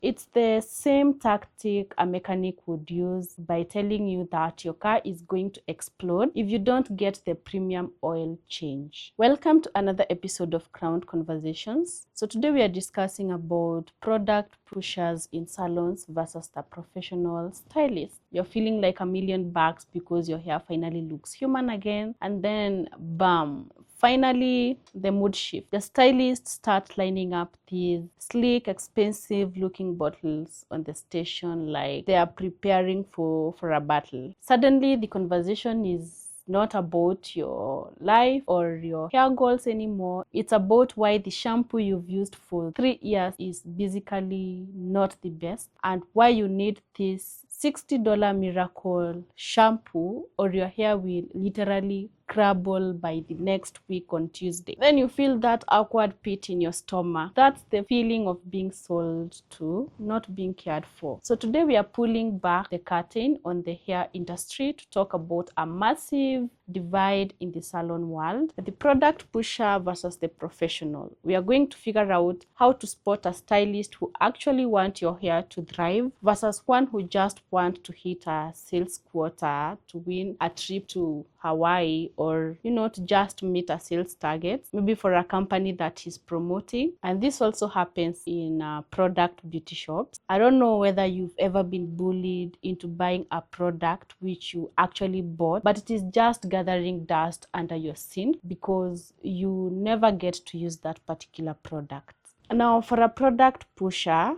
It's the same tactic a mechanic would use by telling you that your car is going to explode if you don't get the premium oil change. Welcome to another episode of Crown Conversations. So today we are discussing about product pushers in salons versus the professional stylist. You're feeling like $1,000,000 because your hair finally looks human again, and then bam, finally, the mood shift. The stylists start lining up these sleek, expensive-looking bottles on the station like they are preparing for a battle. Suddenly, the conversation is not about your life or your hair goals anymore. It's about why the shampoo you've used for 3 years is basically not the best, and why you need this $60 miracle shampoo or your hair will literally crumble by the next week on Tuesday. Then you feel that awkward pit in your stomach. That's the feeling of being sold to, not being cared for. So today we are pulling back the curtain on the hair industry to talk about a massive divide in the salon world, the product pusher versus the professional. We are going to figure out how to spot a stylist who actually wants your hair to thrive versus one who just wants to hit a sales quota to win a trip to Hawaii, or to just meet a sales target, maybe for a company that he's promoting. And this also happens in product beauty shops. I don't know whether you've ever been bullied into buying a product which you actually bought, but it is just gathering dust under your sink because you never get to use that particular product. Now, for a product pusher,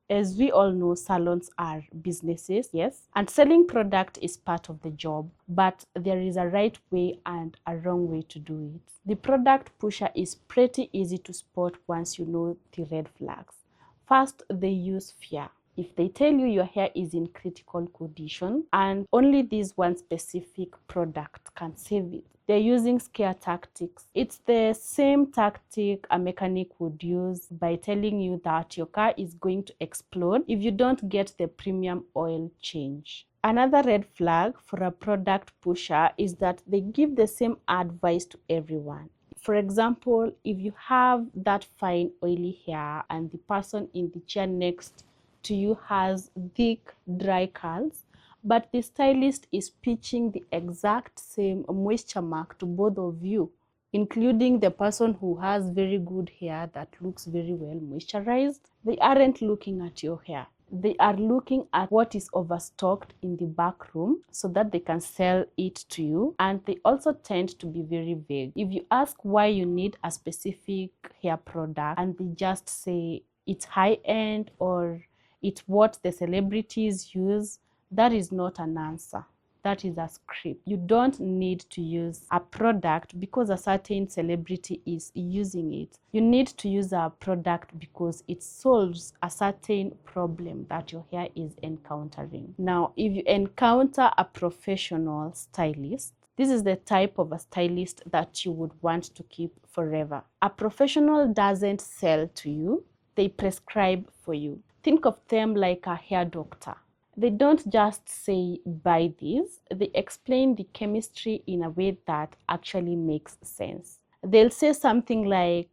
as we all know, salons are businesses, yes, and selling product is part of the job, but there is a right way and a wrong way to do it. The product pusher is pretty easy to spot once you know the red flags. First, they use fear. If they tell you your hair is in critical condition and only this one specific product can save it, they're using scare tactics. It's the same tactic a mechanic would use by telling you that your car is going to explode if you don't get the premium oil change. Another red flag for a product pusher is that they give the same advice to everyone. For example, if you have that fine oily hair and the person in the chair next to you has thick dry curls, but the stylist is pitching the exact same moisture mark to both of you, including the person who has very good hair that looks very well moisturized, they aren't looking at your hair. They are looking at what is overstocked in the back room so that they can sell it to you. And they also tend to be very vague. If you ask why you need a specific hair product and they just say it's high-end or it's what the celebrities use, that is not an answer. That is a script. You don't need to use a product because a certain celebrity is using it. You need to use a product because it solves a certain problem that your hair is encountering. Now, if you encounter a professional stylist, this is the type of a stylist that you would want to keep forever. A professional doesn't sell to you, they prescribe for you. Think of them like a hair doctor. They don't just say, buy this. They explain the chemistry in a way that actually makes sense. They'll say something like,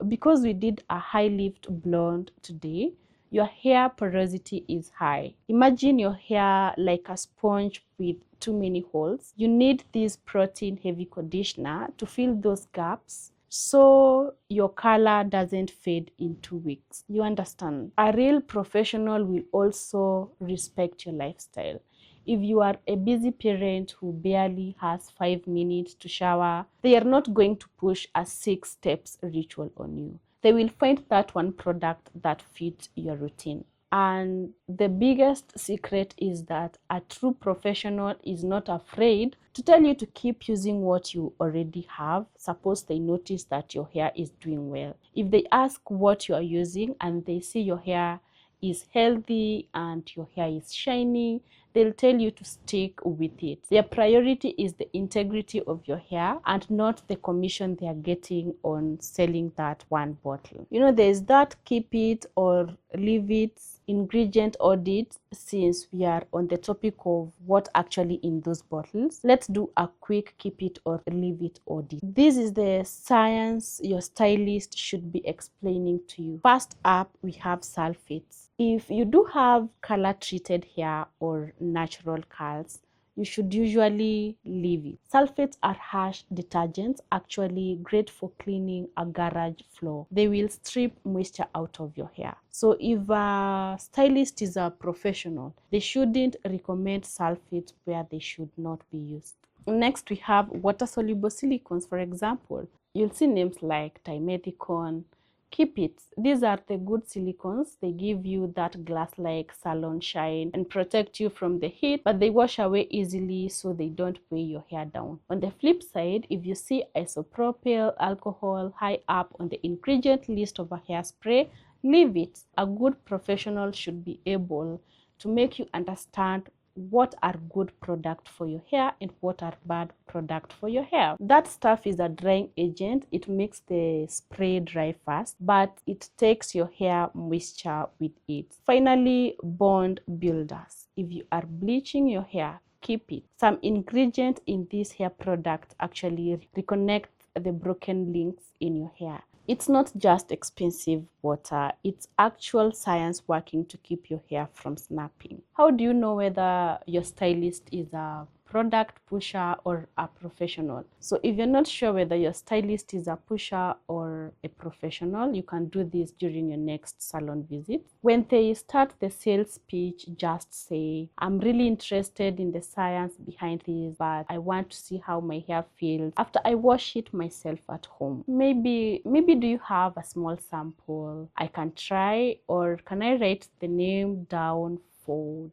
because we did a high lift blonde today, your hair porosity is high. Imagine your hair like a sponge with too many holes. You need this protein heavy conditioner to fill those gaps so your color doesn't fade in 2 weeks. You understand? A real professional will also respect your lifestyle. If you are a busy parent who barely has 5 minutes to shower, they are not going to push a 6 steps ritual on you. They will find that one product that fits your routine. And the biggest secret is that a true professional is not afraid to tell you to keep using what you already have. Suppose they notice that your hair is doing well. If they ask what you are using and they see your hair is healthy and your hair is shiny, they'll tell you to stick with it. Their priority is the integrity of your hair and not the commission they are getting on selling that one bottle. You know, there's that keep it or leave it ingredient audit. Since we are on the topic of what actually in those bottles, let's do a quick keep it or leave it audit. This is the science your stylist should be explaining to you. First up, we have sulfates. If you do have color treated hair or natural curls, you should usually leave it. Sulfates are harsh detergents, actually great for cleaning a garage floor. They will strip moisture out of your hair. So if a stylist is a professional, they shouldn't recommend sulfates where they should not be used. Next, we have water-soluble silicones, for example. You'll see names like dimethicone. Keep it. These are the good silicones. They give you that glass-like salon shine and protect you from the heat, but they wash away easily so they don't weigh your hair down. On the flip side, if you see isopropyl alcohol high up on the ingredient list of a hairspray, leave it. A good professional should be able to make you understand what are good product for your hair and what are bad product for your hair. That stuff is a drying agent. It makes the spray dry fast, but it takes your hair moisture with it. Finally, bond builders. If you are bleaching your hair, keep it. Some ingredient in this hair product actually reconnect the broken links in your hair. It's not just expensive water, it's actual science working to keep your hair from snapping. How do you know whether your stylist is a product pusher or a professional? So if you're not sure whether your stylist is a pusher or a professional, you can do this during your next salon visit. When they start the sales pitch, just say, I'm really interested in the science behind this, but I want to see how my hair feels after I wash it myself at home. Maybe do you have a small sample I can try, or can I write the name down for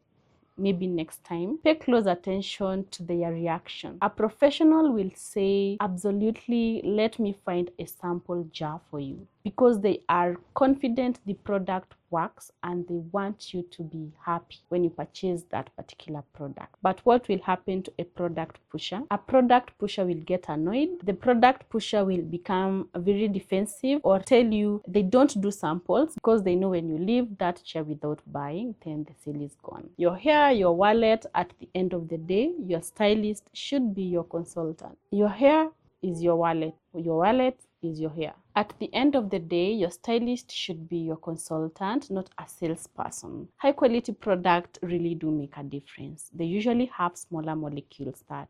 maybe next time? Pay close attention to their reaction. A professional will say, absolutely, let me find a sample jar for you, because they are confident the product works and they want you to be happy when you purchase that particular product. But what will happen to a product pusher? A product pusher will get annoyed. The product pusher will become very defensive or tell you they don't do samples because they know when you leave that chair without buying, then the sale is gone. Your hair, your wallet, at the end of the day, your stylist should be your consultant. Your hair is your wallet. Your wallet is your hair. At the end of the day, your stylist should be your consultant, not a salesperson. High quality products really do make a difference. They usually have smaller molecules that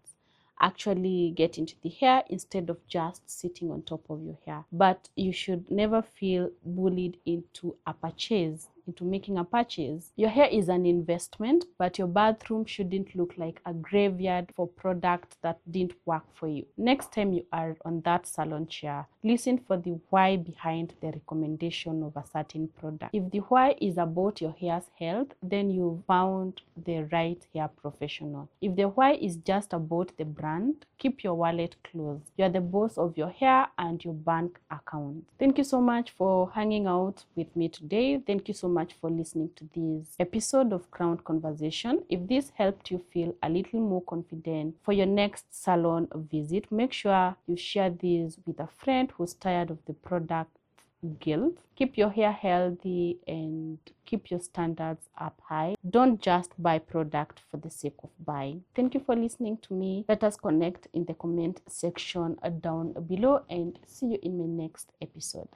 actually get into the hair instead of just sitting on top of your hair. But you should never feel bullied into making a purchase. Your hair is an investment, but your bathroom shouldn't look like a graveyard for products that didn't work for you. Next time you are on that salon chair, listen for the why behind the recommendation of a certain product. If the why is about your hair's health, then you found the right hair professional. If the why is just about the brand, keep your wallet closed. You are the boss of your hair and your bank account. Thank you so much for hanging out with me today. Thank you so much for listening to this episode of Crown Conversation. If this helped you feel a little more confident for your next salon visit, make sure you share this with a friend who's tired of the product guilt. Keep your hair healthy and keep your standards up high. Don't just buy product for the sake of buying. Thank you for listening to me. Let us connect in the comment section down below, and see you in my next episode.